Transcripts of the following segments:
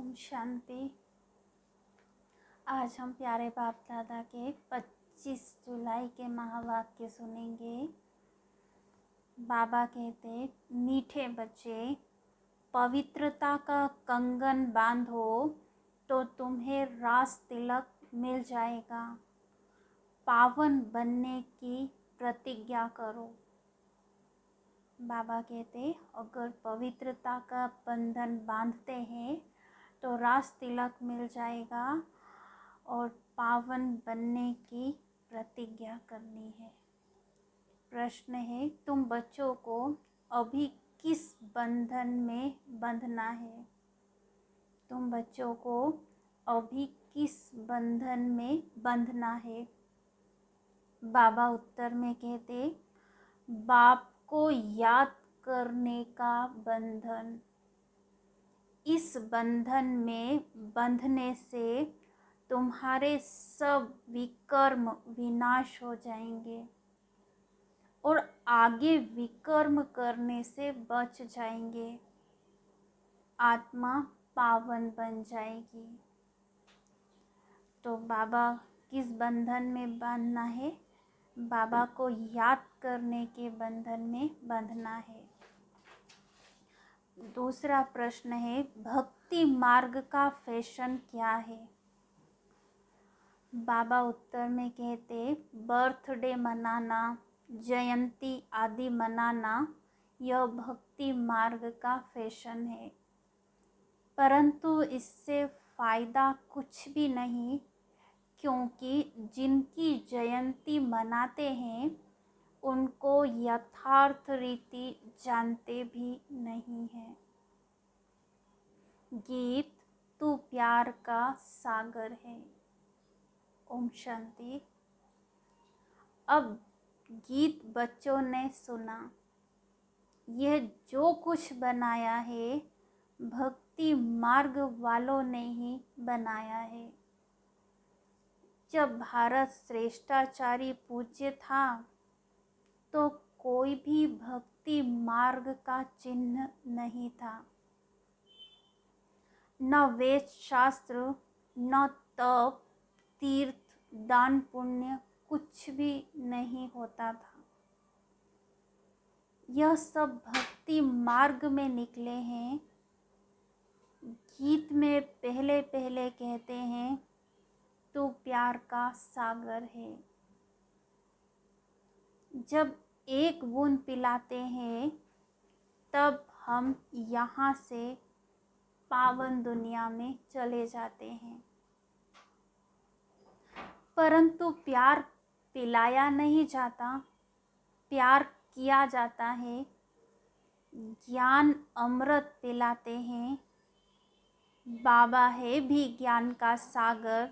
ओम शांति। आज हम प्यारे बाप दादा के 25 जुलाई के महावाक्य सुनेंगे। बाबा कहते, मीठे बच्चे, पवित्रता का कंगन बांधो तो तुम्हें रास तिलक मिल जाएगा। पावन बनने की प्रतिज्ञा करो। बाबा कहते, अगर पवित्रता का बंधन बांधते हैं तो रास तिलक मिल जाएगा और पावन बनने की प्रतिज्ञा करनी है। प्रश्न है, तुम बच्चों को अभी किस बंधन में बंधना है? तुम बच्चों को अभी किस बंधन में बंधना है? बाबा उत्तर में कहते, बाप को याद करने का बंधन। इस बंधन में बंधने से तुम्हारे सब विकर्म विनाश हो जाएंगे और आगे विकर्म करने से बच जाएंगे। आत्मा पावन बन जाएगी। तो बाबा किस बंधन में बांधना है? बाबा को याद करने के बंधन में बंधना है। दूसरा प्रश्न है, भक्ति मार्ग का फैशन क्या है? बाबा उत्तर में कहते, बर्थडे मनाना, जयंती आदि मनाना यह भक्ति मार्ग का फैशन है, परंतु इससे फ़ायदा कुछ भी नहीं, क्योंकि जिनकी जयंती मनाते हैं उनको यथार्थ रीति जानते भी नहीं हैं। गीत तू प्यार का सागर है। ओम शांति। अब गीत बच्चों ने सुना। यह जो कुछ बनाया है भक्ति मार्ग वालों ने ही बनाया है। जब भारत श्रेष्ठाचारी पूज्य था तो कोई भी भक्ति मार्ग का चिन्ह नहीं था। न वेद शास्त्र, न तप, तीर्थ, दान पुण्य कुछ भी नहीं होता था। यह सब भक्ति मार्ग में निकले हैं। गीत में पहले पहले कहते हैं, तू प्यार का सागर है। जब एक बूंद पिलाते हैं तब हम यहाँ से पावन दुनिया में चले जाते हैं, परंतु प्यार पिलाया नहीं जाता, प्यार किया जाता है। ज्ञान अमृत पिलाते हैं। बाबा है भी ज्ञान का सागर।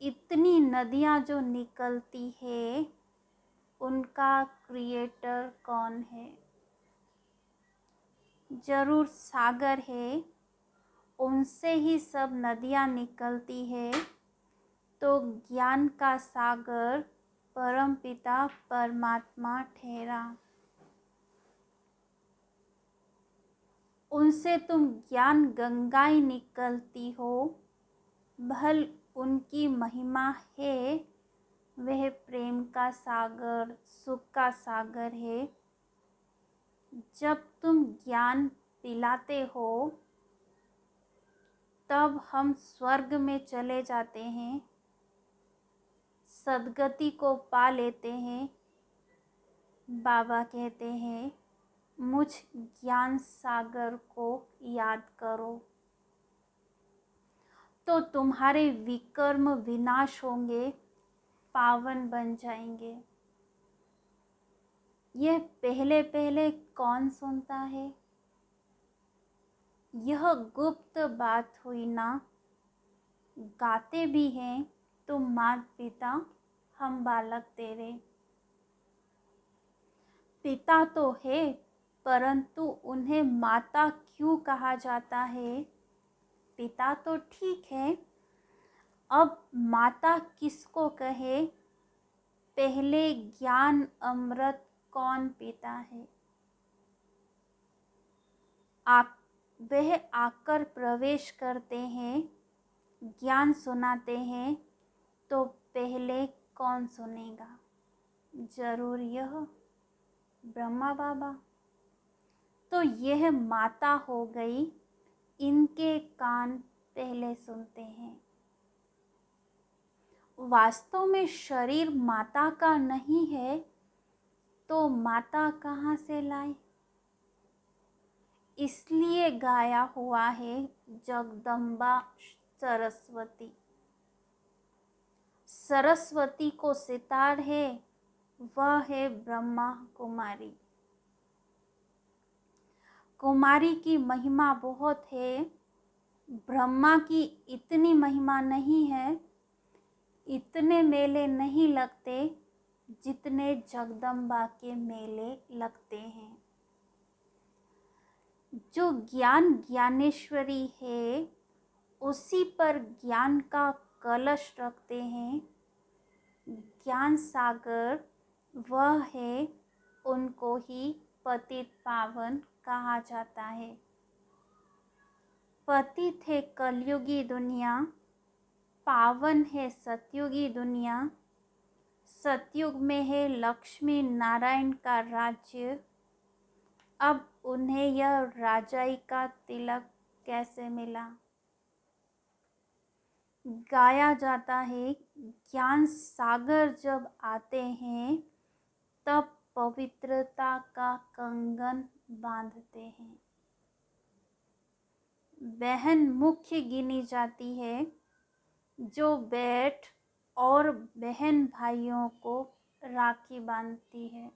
इतनी नदियाँ जो निकलती है उनका क्रिएटर कौन है? जरूर सागर है, उनसे ही सब नदियाँ निकलती है। तो ज्ञान का सागर परमपिता परमात्मा ठहरा। उनसे तुम ज्ञान गंगाएं निकलती हो। भल उनकी महिमा है, वह प्रेम का सागर, सुख का सागर है। जब तुम ज्ञान पिलाते हो तब हम स्वर्ग में चले जाते हैं, सद्गति को पा लेते हैं। बाबा कहते हैं, मुझ ज्ञान सागर को याद करो तो तुम्हारे विकर्म विनाश होंगे, पावन बन जाएंगे। यह पहले पहले कौन सुनता है? यह गुप्त बात हुई ना। गाते भी हैं, तुम मात पिता हम बालक तेरे। पिता तो है, परंतु उन्हें माता क्यों कहा जाता है? पिता तो ठीक है, अब माता किसको कहे? पहले ज्ञान अमृत कौन पीता है? वह आकर प्रवेश करते हैं, ज्ञान सुनाते हैं, तो पहले कौन सुनेगा? जरूर यह ब्रह्मा बाबा। तो यह माता हो गई, इनके कान पहले सुनते हैं। वास्तव में शरीर माता का नहीं है, तो माता कहाँ से लाए? इसलिए गाया हुआ है जगदम्बा सरस्वती। सरस्वती को सितार है, वह है ब्रह्मा कुमारी। कुमारी की महिमा बहुत है, ब्रह्मा की इतनी महिमा नहीं है। इतने मेले नहीं लगते जितने जगदम्बा के मेले लगते हैं। जो ज्ञान ज्ञानेश्वरी है, उसी पर ज्ञान का कलश रखते हैं। ज्ञान सागर वह है, उनको ही पतित पावन कहा जाता है। पतित है कलयुगी दुनिया, पावन है सतयुगी दुनिया। सतयुग में है लक्ष्मी नारायण का राज्य। अब उन्हें यह राजाई का तिलक कैसे मिला? गाया जाता है, ज्ञान सागर जब आते हैं, तब पवित्रता का कंगन बांधते हैं। बहन मुख्य गिनी जाती है, जो बैठ और बहन भाइयों को राखी बांधती है।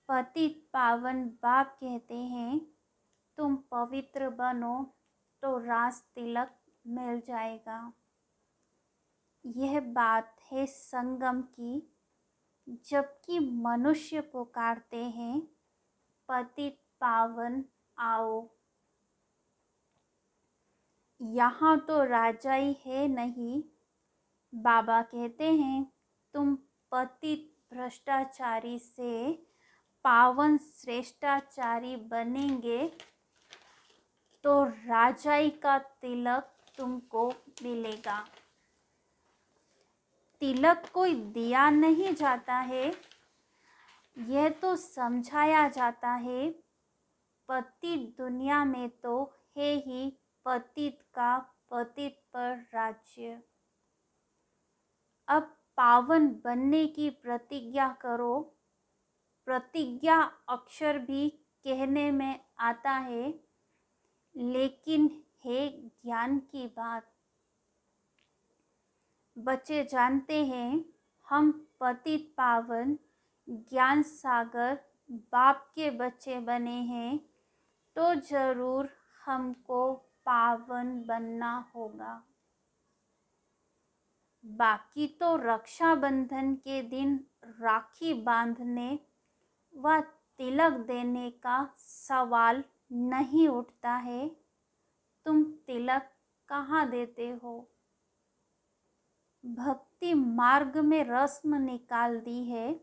पतित पावन बाप कहते हैं, तुम पवित्र बनो तो रास तिलक मिल जाएगा। यह बात है संगम की, जबकि मनुष्य पुकारते हैं, पतित पावन आओ। यहाँ तो राजाई है नहीं। बाबा कहते हैं, तुम पतित भ्रष्टाचारी से पावन श्रेष्ठाचारी बनेंगे तो राजाई का तिलक तुमको मिलेगा। तिलक कोई दिया नहीं जाता है, यह तो समझाया जाता है। पतित दुनिया में तो है ही पतित का पतित पर राज्य। अब पावन बनने की प्रतिज्ञा करो। प्रतिज्ञा अक्षर भी कहने में आता है, लेकिन है ज्ञान की बात। बच्चे जानते हैं, हम पतित पावन ज्ञान सागर बाप के बच्चे बने हैं, तो जरूर हमको पावन बनना होगा। बाकी तो रक्षाबंधन के दिन राखी बांधने व तिलक देने का सवाल नहीं उठता है। तुम तिलक कहाँ देते हो? भक्ति मार्ग में रस्म निकाल दी है,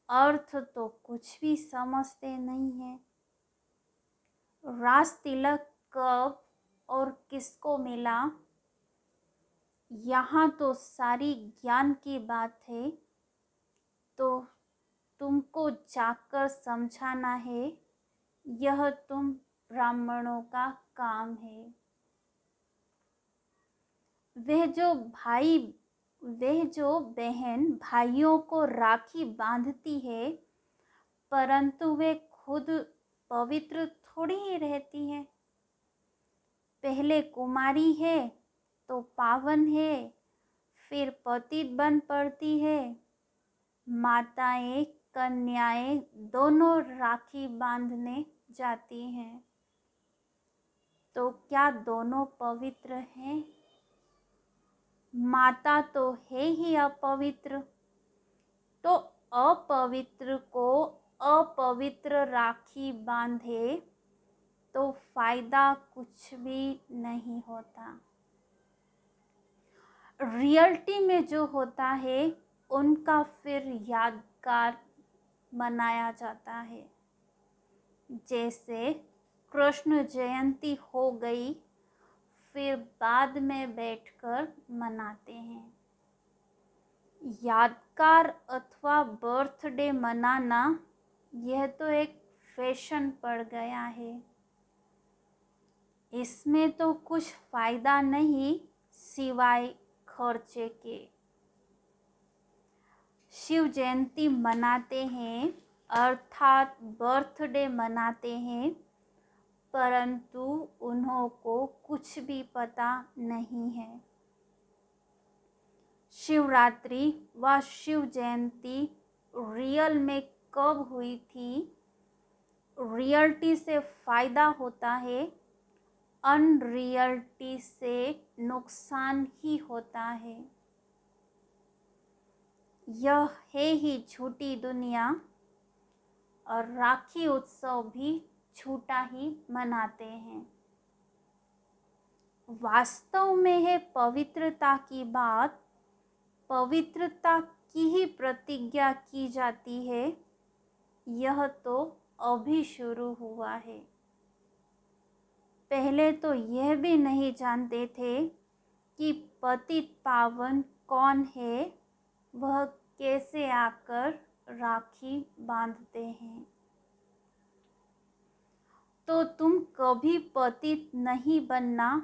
अर्थ तो कुछ भी समझते नहीं है। रास तिलक कब और किसको मिला, यहाँ तो सारी ज्ञान की बात है, तो तुमको जाकर समझाना है। यह तुम ब्राह्मणों का काम है। वह जो बहन भाइयों को राखी बांधती है, परंतु वे खुद पवित्र थोड़ी ही रहती है। पहले कुमारी है तो पावन है, फिर पतित बन पड़ती है। माताएं कन्याएं दोनों राखी बांधने जाती हैं, तो क्या दोनों पवित्र हैं? माता तो है ही अपवित्र, तो अपवित्र को अपवित्र राखी बांधे तो फायदा कुछ भी नहीं होता। रियलिटी में जो होता है, उनका फिर यादगार मनाया जाता है। जैसे कृष्ण जयंती हो गई, फिर बाद में बैठकर मनाते हैं। यादगार अथवा बर्थडे मनाना यह तो एक फैशन पड़ गया है। इसमें तो कुछ फायदा नहीं सिवाय खर्चे के। शिव जयंती मनाते हैं अर्थात बर्थडे मनाते हैं, परंतु उन्हों को कुछ भी पता नहीं है शिवरात्रि व शिव जयंती रियल में कब हुई थी। रियलिटी से फायदा होता है, अनरियलिटी से नुकसान ही होता है। यह है ही झूठी दुनिया, और राखी उत्सव भी झूठा ही मनाते हैं। वास्तव में है पवित्रता की बात, पवित्रता की ही प्रतिज्ञा की जाती है। यह तो अभी शुरू हुआ है। पहले तो यह भी नहीं जानते थे कि पतित पावन कौन है, वह कैसे आकर राखी बांधते हैं। तो तुम कभी पतित नहीं बनना।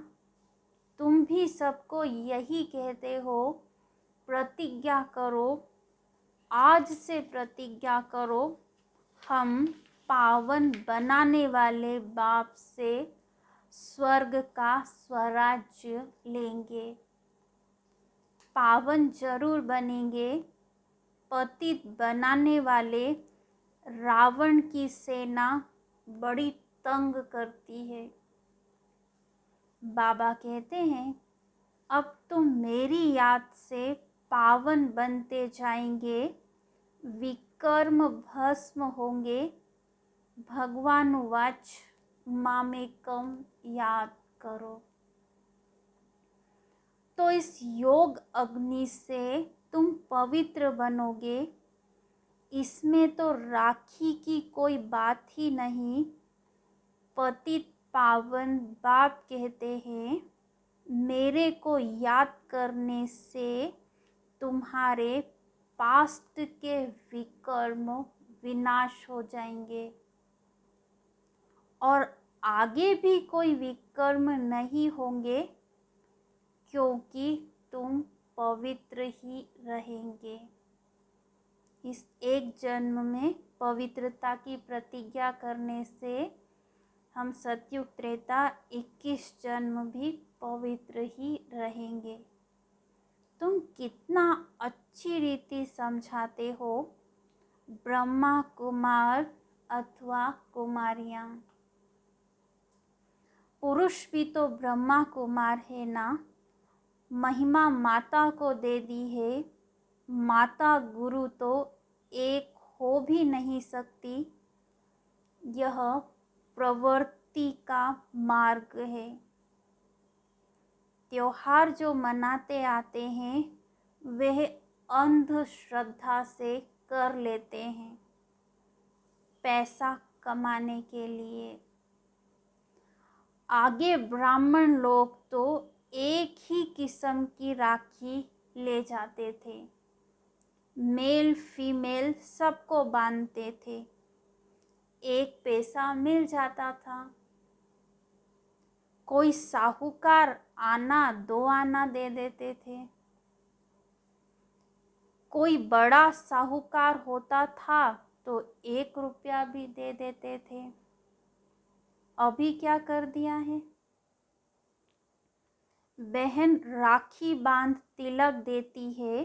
तुम भी सबको यही कहते हो, प्रतिज्ञा करो, आज से प्रतिज्ञा करो, हम पावन बनाने वाले बाप से स्वर्ग का स्वराज्य लेंगे, पावन जरूर बनेंगे। पतित बनाने वाले रावण की सेना बड़ी तंग करती है। बाबा कहते हैं, अब तुम मेरी याद से पावन बनते जाएंगे, विकर्म भस्म होंगे। भगवान वाच मामेकम याद करो। तो इस योग अग्नि से तुम पवित्र बनोगे। इसमें तो राखी की कोई बात ही नहीं। पतित पावन बाप कहते हैं, मेरे को याद करने से तुम्हारे पास्ट के विकर्म विनाश हो जाएंगे, और आगे भी कोई विकर्म नहीं होंगे, क्योंकि तुम पवित्र ही रहेंगे। इस एक जन्म में पवित्रता की प्रतिज्ञा करने से हम सतयुग त्रेता 21 जन्म भी पवित्र ही रहेंगे। तुम कितना अच्छी रीति समझाते हो, ब्रह्मा कुमार अथवा कुमारियां। पुरुष भी तो ब्रह्मा कुमार है ना। महिमा माता को दे दी है। माता गुरु तो एक हो भी नहीं सकती। यह प्रवृत्ति का मार्ग है। त्योहार जो मनाते आते हैं वह अंधश्रद्धा से कर लेते हैं, पैसा कमाने के लिए। आगे ब्राह्मण लोग तो एक ही किस्म की राखी ले जाते थे, मेल फीमेल सबको बांधते थे, एक पैसा मिल जाता था। कोई साहूकार आना 2 आना दे देते थे। कोई बड़ा साहूकार होता था तो 1 रुपया भी दे देते थे। अभी क्या कर दिया है, बहन राखी बांध तिलक देती है,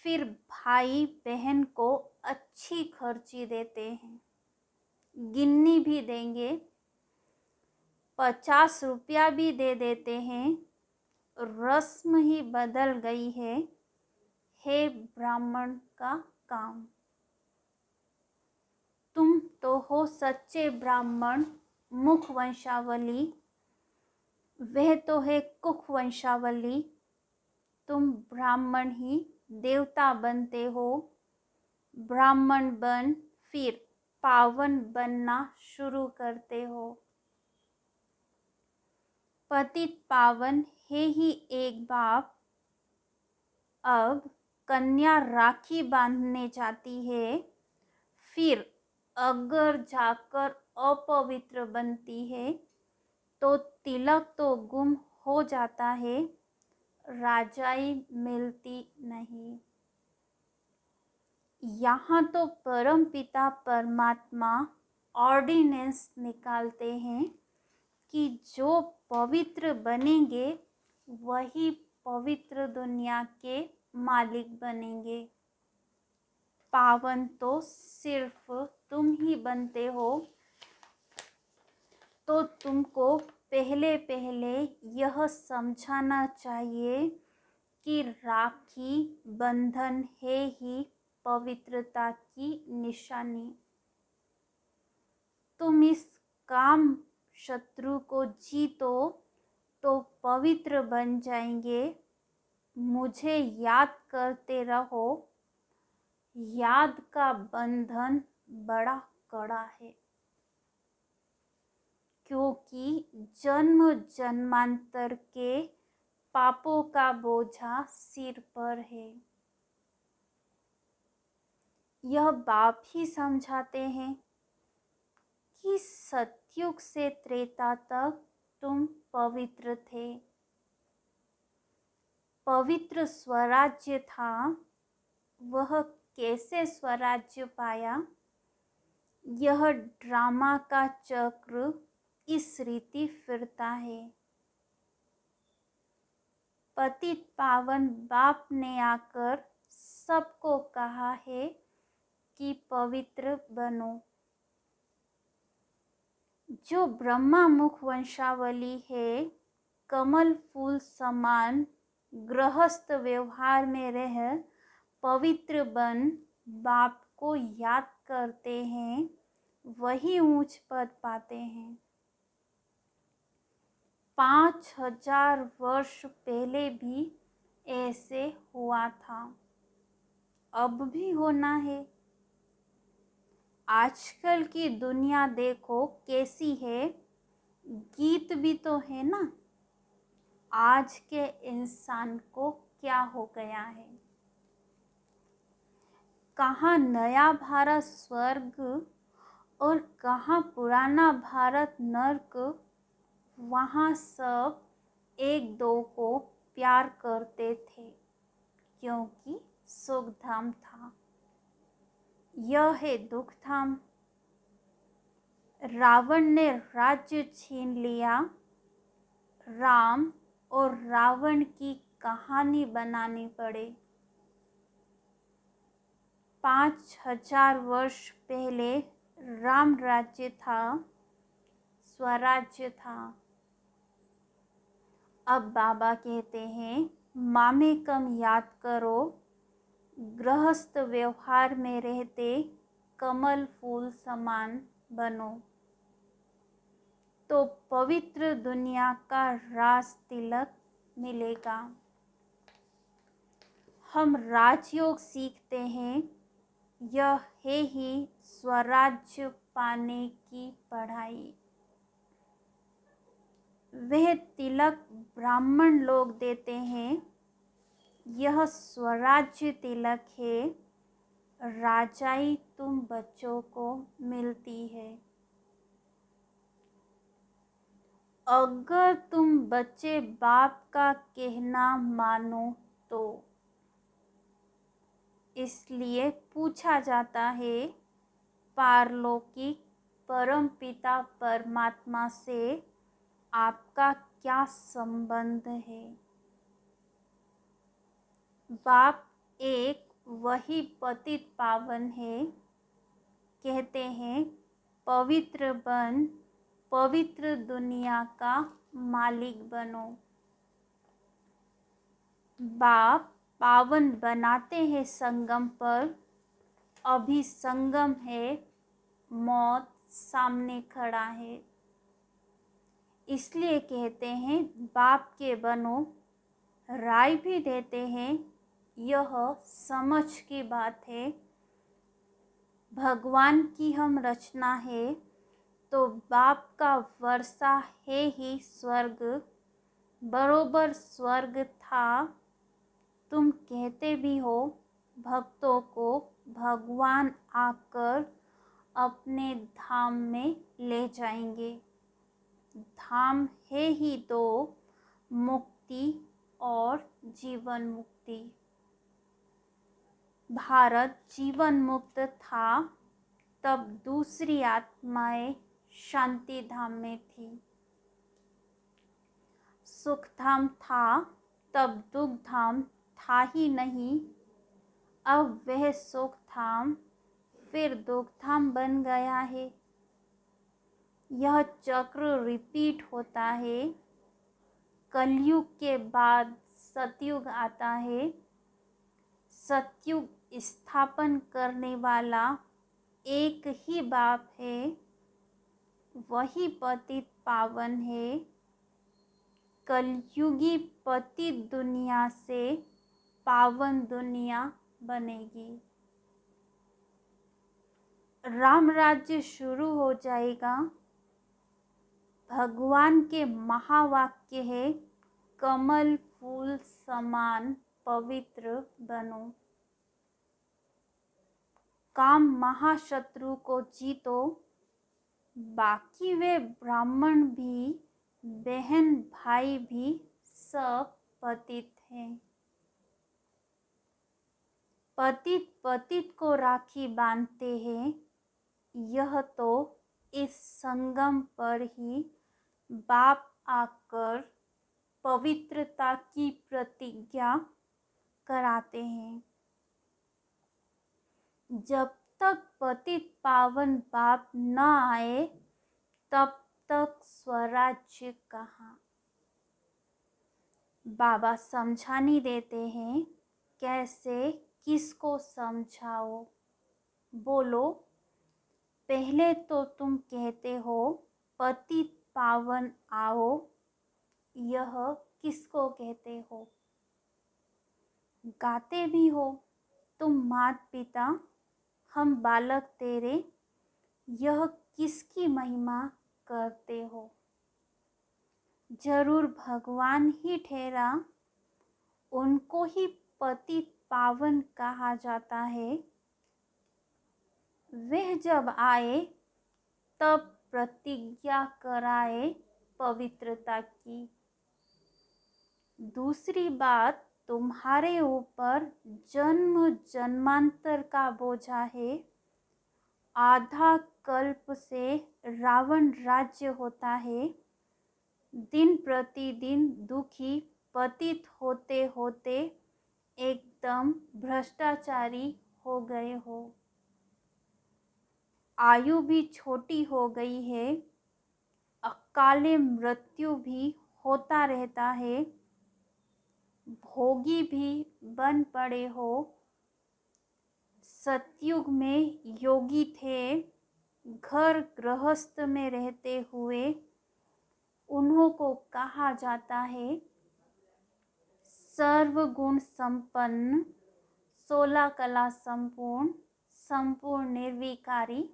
फिर भाई बहन को अच्छी खर्ची देते हैं, गिन्नी भी देंगे, 50 रुपया भी दे देते हैं। रस्म ही बदल गई है ब्राह्मण का काम। तुम तो हो सच्चे ब्राह्मण, मुख वंशावली, वह तो है कुख वंशावली। तुम ब्राह्मण ही देवता बनते हो। ब्राह्मण बन फिर पावन बनना शुरू करते हो। पतित पावन है ही एक बाप। अब कन्या राखी बांधने जाती है, फिर अगर जाकर अपवित्र बनती है तो तिलक तो गुम हो जाता है, राजाई मिलती नहीं। यहाँ तो परमपिता परमात्मा ऑर्डिनेंस निकालते हैं कि जो पवित्र बनेंगे वही पवित्र दुनिया के मालिक बनेंगे। पावन तो सिर्फ तुम ही बनते हो। तो तुमको पहले पहले यह समझाना चाहिए कि राखी बंधन है ही पवित्रता की निशानी। तुम इस काम शत्रु को जीतो तो पवित्र बन जाएंगे। मुझे याद करते रहो। याद का बंधन बड़ा कड़ा है, क्योंकि जन्म जन्मांतर के पापों का बोझा सिर पर है। यह बाप ही समझाते हैं कि सतयुग से त्रेता तक तुम पवित्र थे। पवित्र स्वराज्य था, वह कैसे स्वराज्य पाया? यह ड्रामा का चक्र इस रीति फिरता है। पतित पावन बाप ने आकर सबको कहा है कि पवित्र बनो। जो ब्रह्मा मुख वंशावली है, कमल फूल समान गृहस्थ व्यवहार में रह पवित्र बन बाप को याद करते हैं, वही ऊंच पद पाते हैं। 5000 वर्ष पहले भी ऐसे हुआ था, अब भी होना है। आजकल की दुनिया देखो कैसी है, गीत भी तो है ना। आज के इंसान को क्या हो गया है? कहाँ नया भारत स्वर्ग और कहाँ पुराना भारत नर्क। वहाँ सब एक दो को प्यार करते थे क्योंकि सुखधाम था। यह है दुखधाम। रावण ने राज्य छीन लिया। राम और रावण की कहानी बनानी पड़े। 5000 वर्ष पहले राम राज्य था, स्वराज्य था। अब बाबा कहते हैं मामेकम याद करो, गृहस्थ व्यवहार में रहते कमल फूल समान बनो, तो पवित्र दुनिया का राज तिलक मिलेगा। हम राजयोग सीखते हैं, यह है ही स्वराज्य पाने की पढ़ाई। वह तिलक ब्राह्मण लोग देते हैं, यह स्वराज्य तिलक है। राजाई तुम बच्चों को मिलती है। अगर तुम बच्चे बाप का कहना मानो तो। इसलिए पूछा जाता है पारलौकिक परमपिता परमात्मा से आपका क्या संबंध है? बाप एक वही पतित पावन है। कहते हैं पवित्र बन, पवित्र दुनिया का मालिक बनो। बाप पावन बनाते हैं संगम पर। अभी संगम है, मौत सामने खड़ा है। इसलिए कहते हैं बाप के बनो। राय भी देते हैं, यह समझ की बात है। भगवान की हम रचना है, तो बाप का वर्षा है ही स्वर्ग, बरोबर स्वर्ग था। तुम कहते भी हो भक्तों को भगवान आकर अपने धाम में ले जाएंगे। धाम है ही दो, मुक्ति और जीवन मुक्ति। भारत जीवन मुक्त था, तब दूसरी आत्माएं शांति धाम में थी। सुख धाम था, तब दुख धाम था ही नहीं। अब वह सुख धाम फिर दुख धाम बन गया है। यह चक्र रिपीट होता है। कलयुग के बाद सतयुग आता है। सतयुग स्थापन करने वाला एक ही बाप है, वही पतित पावन है। कलयुगी पतित दुनिया से पावन दुनिया बनेगी। राम राज्य शुरू हो जाएगा। भगवान के महावाक्य है, कमल फूल समान पवित्र बनो। काम महाशत्रु को जीतो। बाकी वे ब्राह्मण भी, बहन भाई भी सब पतित हैं। पतित पतित को राखी बांधते हैं। यह तो इस संगम पर ही बाप आकर पवित्रता की प्रतिज्ञा कराते हैं। जब तक पतित पावन बाप न आए, तब तक स्वराज्य कहाँ। बाबा समझानी देते हैं, कैसे किसको समझाओ। बोलो, पहले तो तुम कहते हो पतित पावन आओ, यह किसको कहते हो। गाते भी हो, तुम मात पिता हम बालक तेरे, यह किसकी महिमा करते हो। जरूर भगवान ही ठहरा, उनको ही पतित पावन कहा जाता है। वह जब आए तब प्रतिज्ञा कराए पवित्रता की। दूसरी बात, तुम्हारे ऊपर जन्म जन्मांतर का बोझा है। आधा कल्प से रावण राज्य होता है। दिन प्रतिदिन दुखी पतित होते होते एकदम भ्रष्टाचारी हो गए हो। आयु भी छोटी हो गई है। अकाले मृत्यु भी होता रहता है। भोगी भी बन पड़े हो। सतयुग में योगी थे, घर गृहस्थ में रहते हुए उन्हों को कहा जाता है सर्वगुण संपन्न, 16 कला संपूर्ण, संपूर्ण निर्विकारी,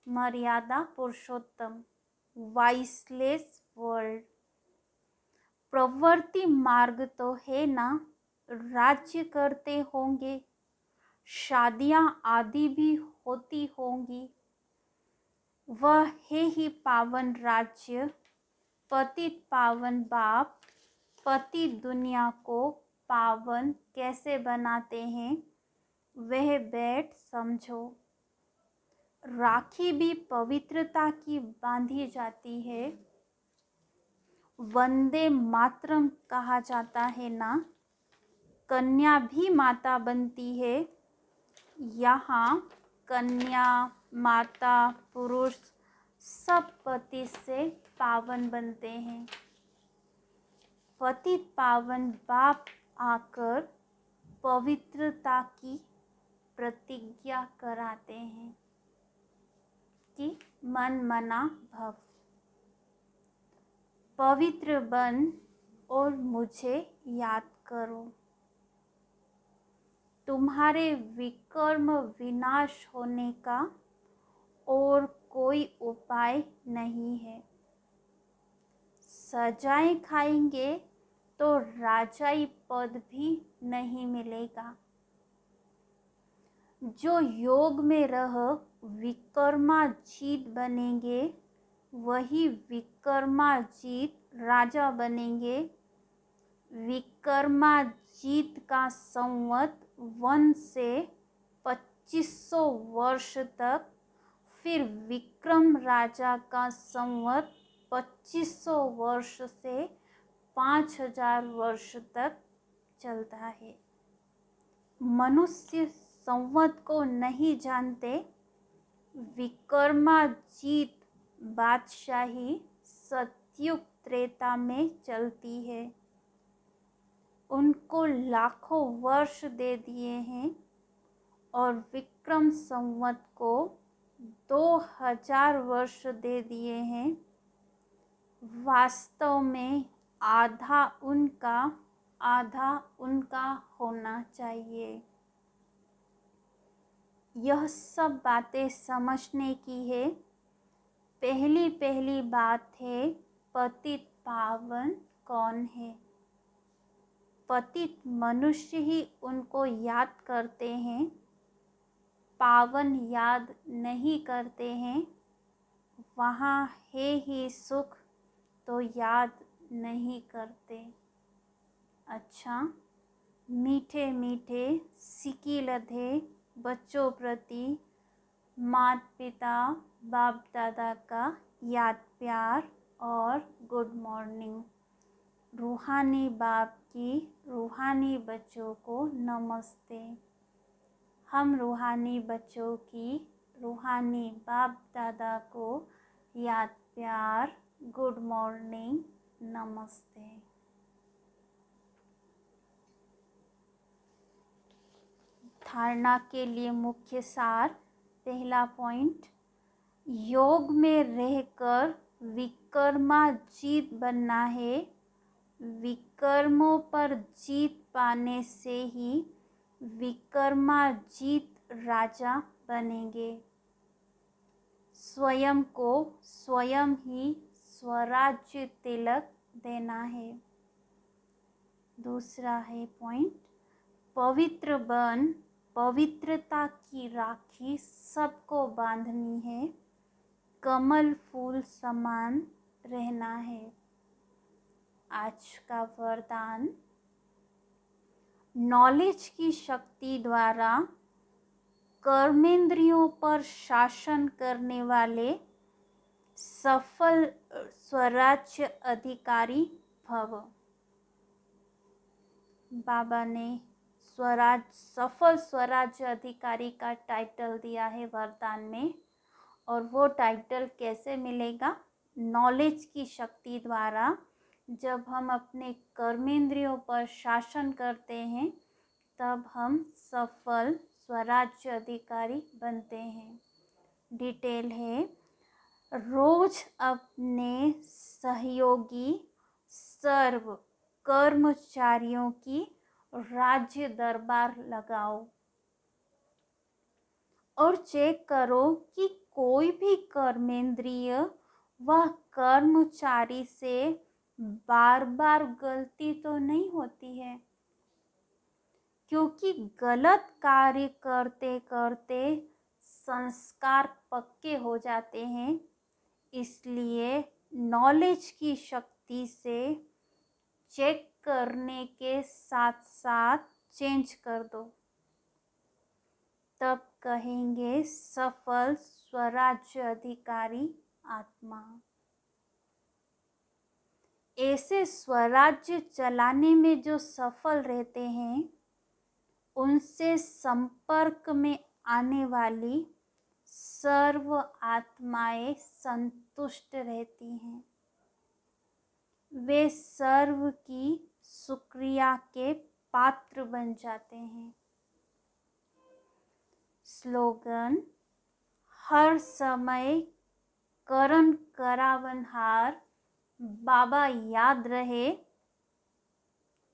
मर्यादा पुरुषोत्तम, वाइसलेस वर्ल्ड। प्रवृत्ति मार्ग तो है ना, राज्य करते होंगे, शादियां आदि भी होती होंगी। वह है ही पावन राज्य। पतित पावन बाप पतित दुनिया को पावन कैसे बनाते हैं, वह बैठ समझो। राखी भी पवित्रता की बांधी जाती है। वंदे मातरम कहा जाता है ना, कन्या भी माता बनती है। यहाँ कन्या, माता, पुरुष सब पति से पावन बनते हैं। पतित पावन बाप आकर पवित्रता की प्रतिज्ञा कराते हैं कि मन मना भव, पवित्र बन और मुझे याद करो। तुम्हारे विकर्म विनाश होने का और कोई उपाय नहीं है। सजाएं खाएंगे तो राजाई पद भी नहीं मिलेगा। जो योग में रह विक्रमाजीत बनेंगे वही विक्रमाजीत राजा बनेंगे। विक्रमाजीत का संवत 1 से 2500 वर्ष तक, फिर विक्रम राजा का संवत 2500 वर्ष से 5000 वर्ष तक चलता है। मनुष्य संवत को नहीं जानते। विक्रमाजीत बादशाही सतयुग त्रेता में चलती है। उनको लाखों वर्ष दे दिए हैं और विक्रम संवत को 2000 वर्ष दे दिए हैं। वास्तव में आधा उनका होना चाहिए। यह सब बातें समझने की है। पहली बात है, पतित पावन कौन है? पतित मनुष्य ही उनको याद करते हैं, पावन याद नहीं करते हैं। वहाँ है ही सुख तो याद नहीं करते। अच्छा, मीठे मीठे सिकिलधे बच्चों प्रति माता पिता बाप दादा का याद प्यार और गुड मॉर्निंग। रूहानी बाप की रूहानी बच्चों को नमस्ते। हम रूहानी बच्चों की रूहानी बाप दादा को याद प्यार गुड मॉर्निंग नमस्ते। धारणा के लिए मुख्य सार। पहला पॉइंट, योग में रहकर विक्रमाजीत बनना है। विकर्मों पर जीत पाने से ही विक्रमाजीत राजा बनेंगे। स्वयं को स्वयं ही स्वराज्य तिलक देना है। दूसरा है पॉइंट, पवित्र बन पवित्रता की राखी सबको बांधनी है। कमल फूल समान रहना है। आज का वरदान, नॉलेज की शक्ति द्वारा कर्मेंद्रियों पर शासन करने वाले सफल स्वराज्य अधिकारी भव। बाबा ने सफल स्वराज्य अधिकारी का टाइटल दिया है वरदान में, और वो टाइटल कैसे मिलेगा? नॉलेज की शक्ति द्वारा। जब हम अपने कर्मेंद्रियों पर शासन करते हैं तब हम सफल स्वराज्य अधिकारी बनते हैं। डिटेल है, रोज अपने सहयोगी सर्व कर्मचारियों की राज्य दरबार लगाओ और चेक करो कि कोई भी कर्मेंद्रिय व कर्मचारी से बार बार गलती तो नहीं होती है, क्योंकि गलत कार्य करते करते संस्कार पक्के हो जाते हैं। इसलिए नॉलेज की शक्ति से चेक करने के साथ साथ चेंज कर दो, तब कहेंगे सफल स्वराज्य अधिकारी आत्मा। ऐसे स्वराज्य चलाने में जो सफल रहते हैं उनसे संपर्क में आने वाली सर्व आत्माएं संतुष्ट रहती हैं। वे सर्व की शुक्रिया के पात्र बन जाते हैं। स्लोगन, हर समय करण करावनहार बाबा याद रहे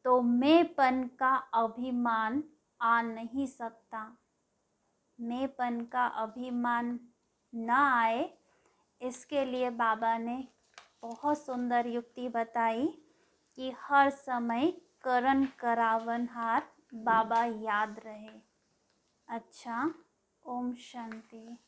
तो मैंपन का अभिमान आ नहीं सकता। मैंपन का अभिमान ना आए, इसके लिए बाबा ने बहुत सुंदर युक्ति बताई कि हर समय करण करावनहार बाबा याद रहे। अच्छा, ओम शांति।